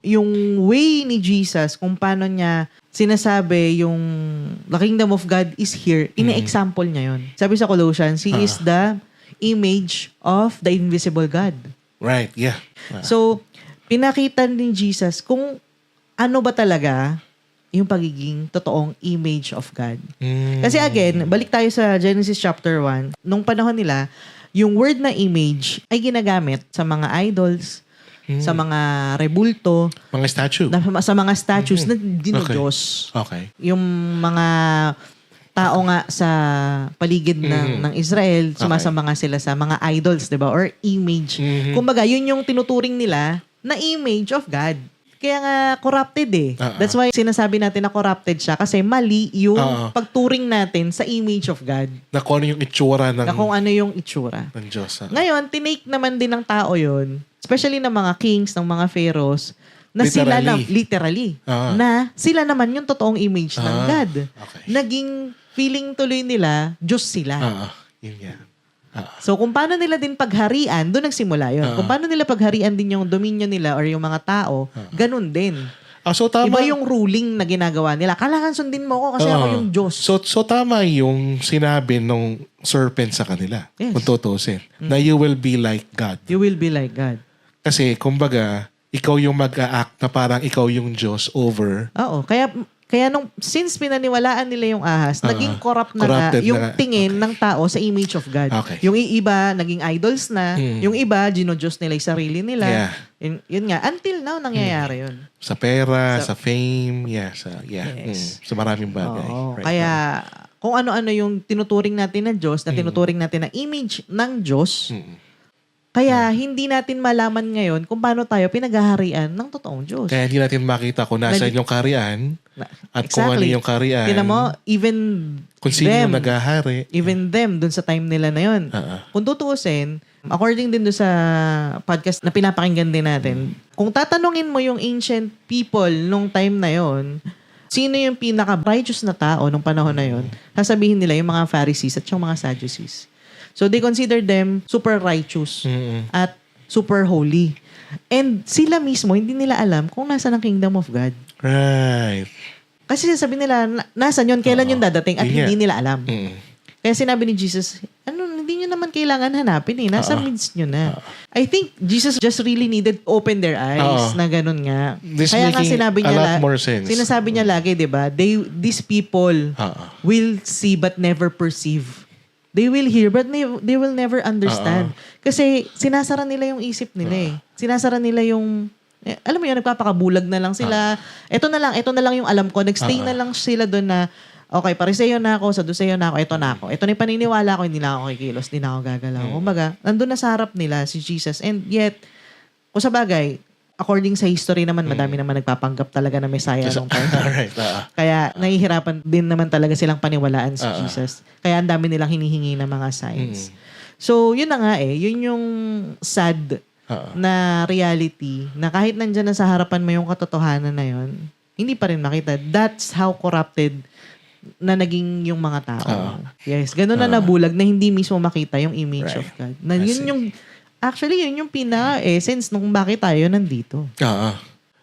yung way ni Jesus, kung paano niya sinasabi yung the kingdom of God is here, ine-example niya yun. Sabi sa Colossians, He is the image of the invisible God. Right, yeah. So, pinakita ni Jesus kung ano ba talaga yung pagiging totoong image of God. Kasi again, balik tayo sa Genesis chapter 1. Nung panahon nila, yung word na image ay ginagamit sa mga idols, sa mga rebulto, Mga statue. sa mga statues na dinodiyos. Okay. Yung mga tao nga sa paligid ng Israel, sumasamba nga sila sa mga idols, 'di ba? Or image. Kumbaga, yun yung tinuturing nila na image of God. Kaya nga corrupted eh. That's why sinasabi natin na corrupted siya kasi mali yung pagturing natin sa image of God. Na kung ano yung itsura ng, Na kung ano yung itsura. ng Diyos. Ngayon, tinake naman din ng tao yun, especially ng mga kings, ng mga pharaohs, na sila na, literally, na sila naman yung totoong image ng God. Okay. Naging feeling tuloy nila, Diyos sila. Yun yan. So, kung paano nila din pagharian, doon nagsimula yun. Kung paano nila pagharian din yung dominion nila or yung mga tao, ganun din. So tama. Iba yung ruling na ginagawa nila. Kailangan sundin mo ako kasi ako yung Diyos. So tama yung sinabi nung serpent sa kanila. Yes. Kung tutusin. Na you will be like God. You will be like God. Kasi, kumbaga, ikaw yung mag-a-act na parang ikaw yung Diyos over. Oo. Kaya since pinaniwalaan nila yung ahas, naging corrupted yung tingin ng tao sa image of God. Okay. Yung iba, naging idols na. Yung iba, ginodiyos nila yung sarili nila. Yeah. Yun nga. Until now, nangyayari yun. Sa pera, sa fame, Yes. sa maraming bagay. Oo. Right. Kaya, kung ano-ano yung tinuturing natin ng Diyos, na tinuturing natin na image ng Diyos, kaya hindi natin malaman ngayon kung paano tayo pinaghaharian ng totoong Diyos. Kaya hindi natin makita kung nasaan yung kaharian at kung ano yung kaharian. Tingnan mo, even kung sino them, yung naghahari. even them, dun sa time nila na yun. Kung tutuusin, according din dun sa podcast na pinapakinggan din natin, kung tatanungin mo yung ancient people nung time na yon, sino yung pinaka-righteous na tao nung panahon na yon, sasabihin nila yung mga Pharisees at yung mga Sadducees. So they consider them super righteous at super holy. And sila mismo, hindi nila alam kung nasa ng kingdom of God. Right. Kasi sabi nila, nasan yun, kailan yun dadating at hindi nila alam. Kaya sinabi ni Jesus, hindi nyo naman kailangan hanapin eh. Nasa midst nyo na. I think Jesus just really needed to open their eyes na ganun nga. This Kaya nga making sinabi a niya, lot more sense. Sinasabi niya lagi, di ba? These people will see but never perceive. They will hear but they will never understand. Kasi sinasara nila yung isip nila eh. Sinasara nila yung alam mo yun, nagpapakabulag na lang sila. Ito na lang yung alam ko. Nagstay na lang sila doon na okay, Pariseo na ako, Saduceo na ako, ito na ako. Ito na yung paniniwala ko, hindi na ako kikilos, hindi na ako gagalaw. Kumbaga, nandun na sa harap nila si Jesus. And yet, kung sa bagay, according sa history naman, madami naman nagpapanggap talaga na Messiah nung time. Right. Kaya nahihirapan din naman talaga silang paniwalaan si Jesus. Kaya ang dami nilang hinihingi ng mga signs. So, yun na nga eh. Yun yung sad na reality na kahit nandyan na sa harapan mo yung katotohanan na yun, hindi pa rin makita. That's how corrupted na naging yung mga tao. Yes. Ganun na nabulag na hindi mismo makita yung image of God. Na yun yung actually, yun yung pinaka-essence nung bakit tayo nandito.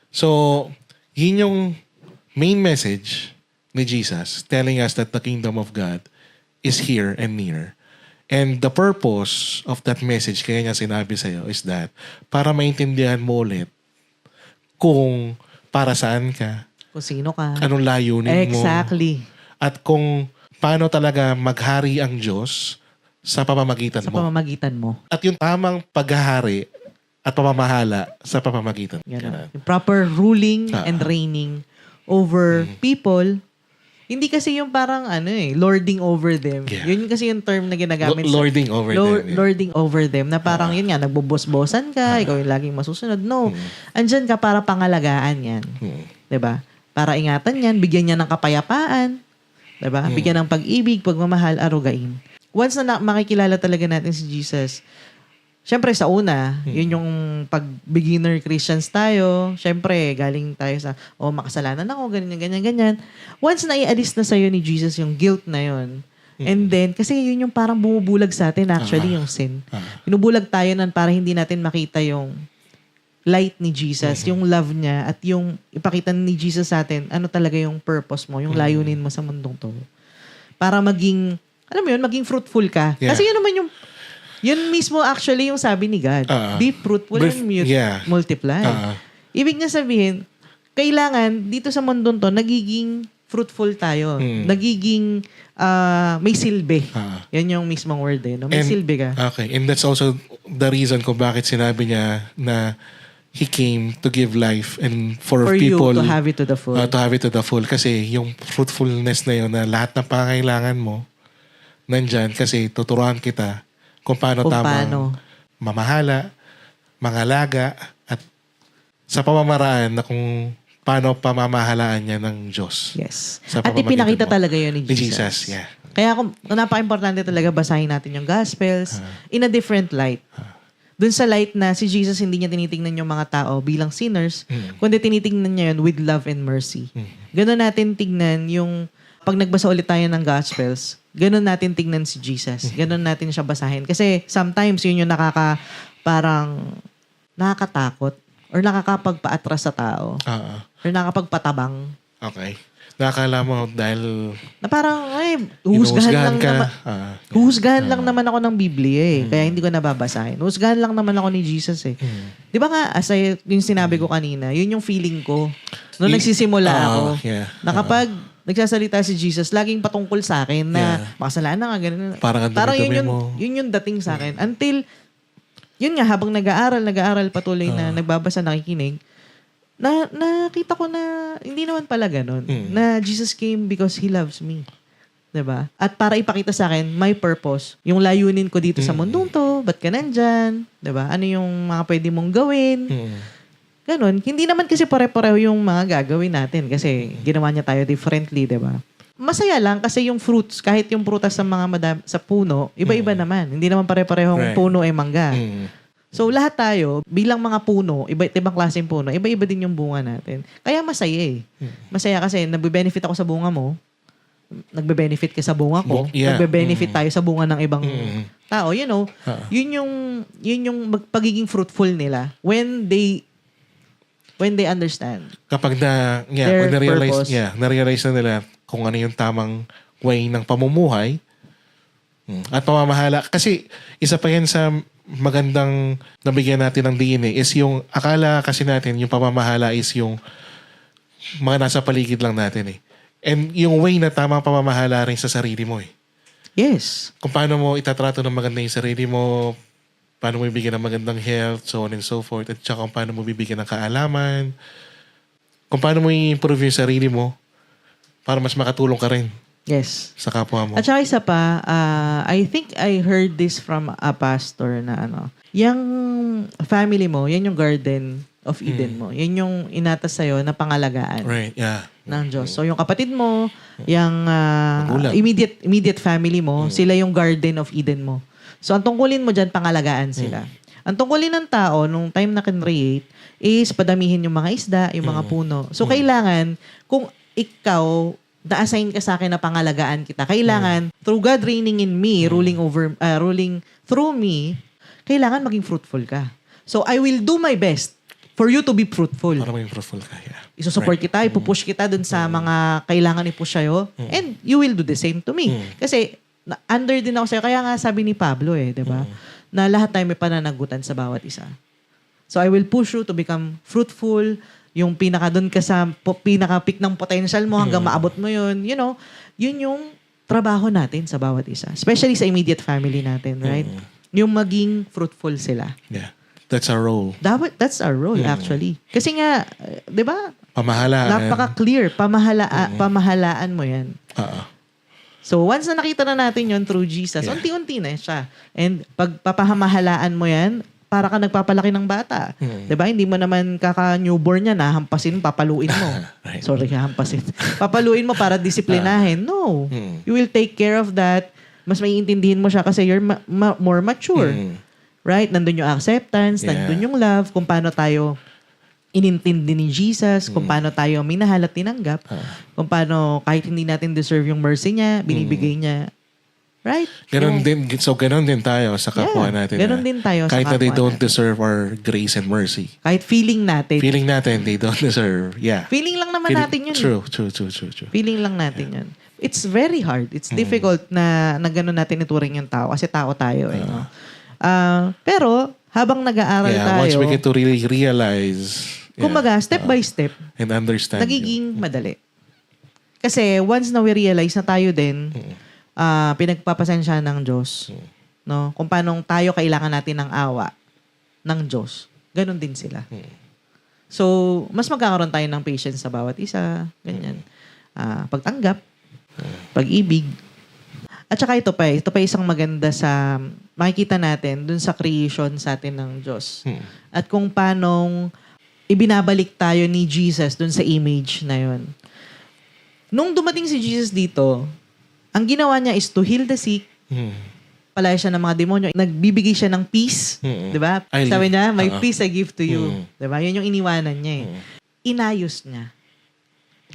So, yun yung main message ni Jesus telling us that the kingdom of God is here and near. And the purpose of that message, kaya niya sinabi sa'yo, is that para maintindihan mo ulit kung para saan ka, Kung sino ka. anong layunin mo. Exactly. At kung paano talaga maghari ang Diyos sa pamamagitan Sa mo. pamamagitan mo. At yung tamang paghahari at pamamahala sa pamamagitan. Yan. Yung proper ruling and reigning over people. Hindi kasi yung parang lording over them. Yeah. Yun kasi yung term na ginagamit. Lording over them. Yeah. Lording over them. Na parang yun nga, nagbubos-bosan ka, ikaw yung laging masusunod. No. Andyan ka para pangalagaan yan. 'Di ba? Para ingatan yan, bigyan niya ng kapayapaan. 'Di ba? Bigyan ng pag-ibig, pagmamahal, arugain. Once na makikilala talaga natin si Jesus, syempre sa una, yun yung pag-beginner Christians tayo, syempre galing tayo sa, makasalanan ako, ganyan. Once na i-alis na sa'yo ni Jesus yung guilt na yun, and then, kasi yun yung parang bumubulag sa atin actually yung sin. Binubulag tayo nan para hindi natin makita yung light ni Jesus, yung love niya, at yung ipakita ni Jesus sa atin, ano talaga yung purpose mo, yung layunin mo sa mundong to. Para maging, alam mo yun, maging fruitful ka. Yeah. Kasi yun naman yun mismo actually yung sabi ni God. Be fruitful and multiply. Ibig na sabihin, kailangan dito sa mundong to, nagiging fruitful tayo. Nagiging may silbi. Yan yung mismong word eh. No? May silbi ka. Okay. And that's also the reason kung bakit sinabi niya na He came to give life and for people you to have it to the full. To have it to the full. Kasi yung fruitfulness na yun, na lahat ng pangangailangan mo, nandyan kasi tuturuan kita kung paano mamahala, mangalaga, at sa pamamaraan na kung paano pamamahalaan niya ng Diyos. Yes. At ipinakita talaga yun ni Jesus. Yeah. Kaya kung napaka-importante talaga basahin natin yung Gospels in a different light. Doon sa light na si Jesus hindi niya tinitingnan yung mga tao bilang sinners, kundi tinitingnan niya yun with love and mercy. Ganon natin tignan yung, pag nagbasa ulit tayo ng Gospels, ganon natin tignan si Jesus. Ganon natin siya basahin. Kasi sometimes yun yung parang nakakatakot or nakakapagpa-atras sa tao. Or nakakapagpatabang. Okay. Nakakala mo dahil na parang, husgahan lang naman ako ng Biblia eh. Kaya hindi ko nababasahin. Husgahan lang naman ako ni Jesus eh. Di ba nga, as yung sinabi ko kanina, yun yung feeling ko. Noong nagsisimula ako, na kapag nagsasalita si Jesus, laging patungkol sa akin na makasalanan nga, ganun. Parang yun yung dating sa akin. Until, yun nga, habang nag-aaral patuloy na nagbabasa, nakikinig, nakita ko na hindi naman pala ganun. Na Jesus came because He loves me. 'Di ba? At para ipakita sa akin my purpose, yung layunin ko dito sa mundong to, ba't ka nandyan? 'Di ba? Ano yung mga pwede mong gawin? Ganun. Hindi naman kasi pare-pareho yung mga gagawin natin kasi ginawa niya tayo differently, 'di ba? Masaya lang kasi yung fruits, kahit yung prutas sa sa puno, iba-iba naman. Hindi naman pare-parehong puno ay mangga. So, lahat tayo, bilang mga puno, iba't ibang klaseng puno, iba-iba din yung bunga natin. Kaya masaya eh. Masaya kasi nagbe-benefit ako sa bunga mo, nagbe-benefit ka sa bunga ko, nagbe-benefit tayo sa bunga ng ibang tao. You know, yun yung pagiging fruitful nila when they understand. Kapag na-realize na nila kung ano yung tamang way ng pamumuhay at pamamahala. Kasi isa pa yan sa magandang nabigyan natin ng DNA is yung akala kasi natin yung pamamahala is yung mga nasa paligid lang natin eh. And yung way na tamang pamamahala rin sa sarili mo eh. Yes. Kung paano mo itatrato ng maganda yung sarili mo, paano mo bibigyan ng magandang health, so on and so forth, at saka kung paano mo bibigyan ng kaalaman, kung paano mo i-improve yung sarili mo para mas makatulong ka rin. Yes. Sa kapwa mo. At saka isa pa, I think I heard this from a pastor na yung family mo, yan yung Garden of Eden mo. Yan yung inatas sa'yo na pangalagaan. Right, yeah. Ng Diyos. So yung kapatid mo, yung immediate family mo, sila yung Garden of Eden mo. So ang tungkulin mo dyan, pangalagaan sila. Ang tungkulin ng tao, nung time na kinreate, is padamihin yung mga isda, yung mga puno. So kailangan, kung ikaw, na-assign ka sa akin na pangalagaan kita. Kailangan, through God reigning in me, ruling through me, kailangan maging fruitful ka. So, I will do my best for you to be fruitful. Para maging fruitful ka, yeah. Isusupport kita, ipupush kita dun sa mga kailangan i-push sa'yo, and you will do the same to me. Kasi, under din ako sa'yo. Kaya nga sabi ni Pablo di ba? Na lahat tayo may pananagutan sa bawat isa. So, I will push you to become fruitful, yung doon ka sa pinaka-peak ng potential mo hanggang maabot mo yun, yun yung trabaho natin sa bawat isa. Especially sa immediate family natin, right? Yung maging fruitful sila. Yeah. That's our role. That's our role, actually. Kasi nga, di ba? Pamahalaan. Napaka-clear. Pamahalaan mo yan. So, once na nakita na natin yun through Jesus, unti-unti na siya. And pag papahamahalaan mo yan, para ka nagpapalaki ng bata. Diba? Hindi mo naman kaka-newborn niya na hampasin, papaluin mo. Right. Sorry, hampasin. Papaluin mo para disiplinahin. No. You will take care of that. Mas maiintindihin mo siya kasi you're more mature. Right? Nandun yung acceptance, nandun yung love, kung paano tayo inintindi ni Jesus, kung paano tayo minahal at tinanggap, kung paano kahit hindi natin deserve yung mercy niya, binibigay niya Right? Ganon din tayo sa kapwa natin. Ganon din tayo sa kahit na they kapwa don't natin. deserve our grace and mercy. Kahit feeling natin. Feeling natin they don't deserve. Yeah. Feeling lang naman natin yun. True. Feeling lang natin yun. It's very hard. It's difficult na gano'n natin ituring yung tao kasi tao tayo. No? Pero habang nag-aaral tayo, once we get to really realize, kumbaga, step by step, and understand, nagiging madali. Kasi once na we realize na tayo din, pinagpapasensya ng Diyos, no? Kung paano tayo kailangan natin ng awa ng Diyos, ganun din sila. So, mas magkakaroon tayo ng patience sa bawat isa, ganyan. Pagtanggap, pag-ibig. At saka ito pa isang maganda sa makikita natin dun sa creation sa atin ng Diyos. At kung paano ibinabalik tayo ni Jesus dun sa image na yun. Nung dumating si Jesus dito, ang ginawa niya is to heal the sick, palaya siya ng mga demonyo, nagbibigay siya ng peace, di ba? Sabi niya, my peace I give to you. Di ba? Yun yung iniwanan niya Inayos niya.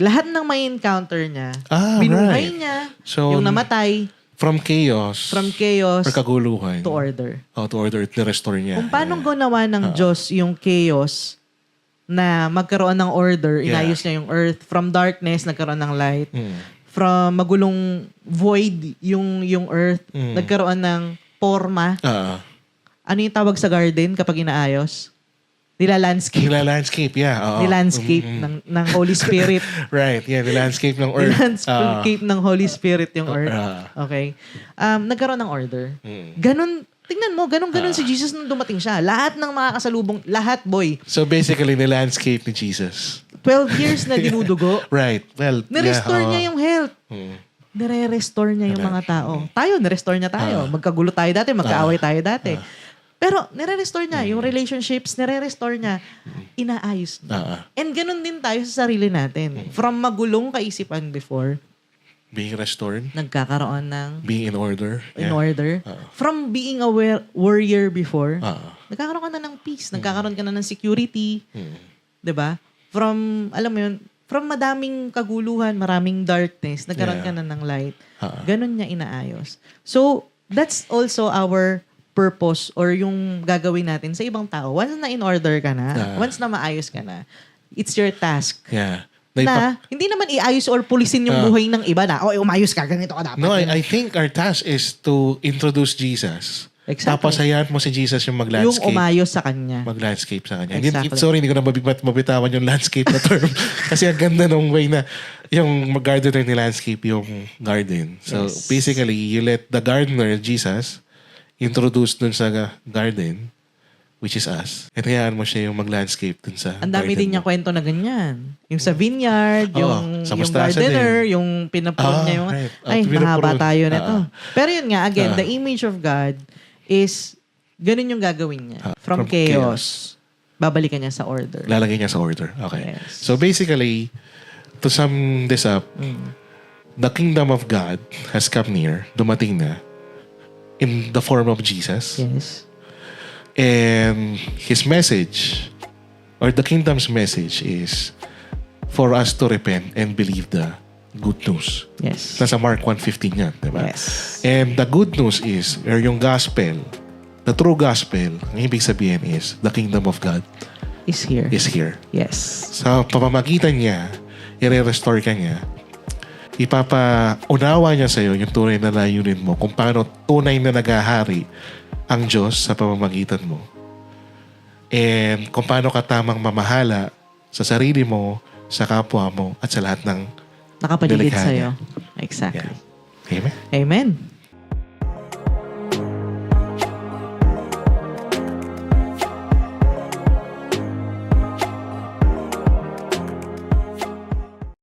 Lahat ng may encounter niya, binuhay niya, so, yung namatay, from chaos, or kaguluhan, to order. To order, to-restore niya. Kung paano ginawa ng Diyos yung chaos na magkaroon ng order, inayos niya yung earth, from darkness, nagkaroon ng light, from magulong void yung earth, nagkaroon ng forma. Ano yung tawag sa garden kapag inaayos? Nila-landscape. Nila-landscape, yeah. Nilandscape ng Holy Spirit. Right, yeah, nilandscape ng earth. Nilandscape ng Holy Spirit yung earth. Okay. Nagkaroon ng order. Ganon, tingnan mo, ganon si Jesus nung dumating siya. Lahat ng mga kasalubong, lahat, boy. So basically, nilandscape ni Jesus. 12 years na dinudugo. Right. Well, Nirestore niya yung health. Nire-restore niya yung mga tao. Tayo, nirestore niya tayo. Magkagulo tayo dati, magkaaway tayo dati. Pero nire-restore niya yung relationships, nire-restore niya, inaayos niya. And ganun din tayo sa sarili natin. From magulong kaisipan before, being restored, nagkakaroon ng being in order. In order. From being a warrior before, nagkakaroon ka na ng peace, nagkakaroon ka na ng security. 'Di ba? From, alam mo yun, from madaming kaguluhan, maraming darkness, nagkaroon ka na ng light. Ganun niya inaayos. So, that's also our purpose or yung gagawin natin sa ibang tao. Once na in order ka na, once na maayos ka na, it's your task. Yeah. Na hindi naman iayos or pulisin yung buhay ng iba na, umayos ka, ganito ka dapat. No, I think our task is to introduce Jesus. Exactly. Tapos hayaan mo si Jesus yung mag-landscape. Yung umayos sa kanya. Mag-landscape sa kanya. Exactly. Sorry, hindi ko na mabitawan yung landscape na term. Kasi ang ganda nung way na yung gardener ni landscape yung garden. So basically, you let the gardener, Jesus, introduce dun sa garden, which is us. At hayaan mo siya yung mag-landscape dun sa Ang dami din niya kwento na ganyan. Yung sa vineyard, yung gardener, yung pinapron niya yung... Right. Ay, mahaba tayo na to. Pero yun nga, again, the image of God is ganun yung gagawin niya. From chaos, babalikan niya sa order. Lalagay niya sa order. Okay. Yes. So basically, to sum this up, the kingdom of God has come near, dumating na, in the form of Jesus. Yes. And His message, or the kingdom's message is for us to repent and believe the good news. Yes. Nasa Mark 1:15 yan, di ba? Yes. And the good news is, or yung gospel, the true gospel, ang ibig sabihin is, the kingdom of God Is here. is here. Yes. Sa pamamagitan niya, i-restore ka niya, ipapaunawa niya sa'yo yung tunay na layunin mo, kung paano tunay na nagahari ang Diyos sa pamamagitan mo. And kung paano ka tamang mamahala sa sarili mo, sa kapwa mo, at sa lahat ng Nakapaligid nilikha sa'yo. niya. Exactly. Yeah. Amen? Amen.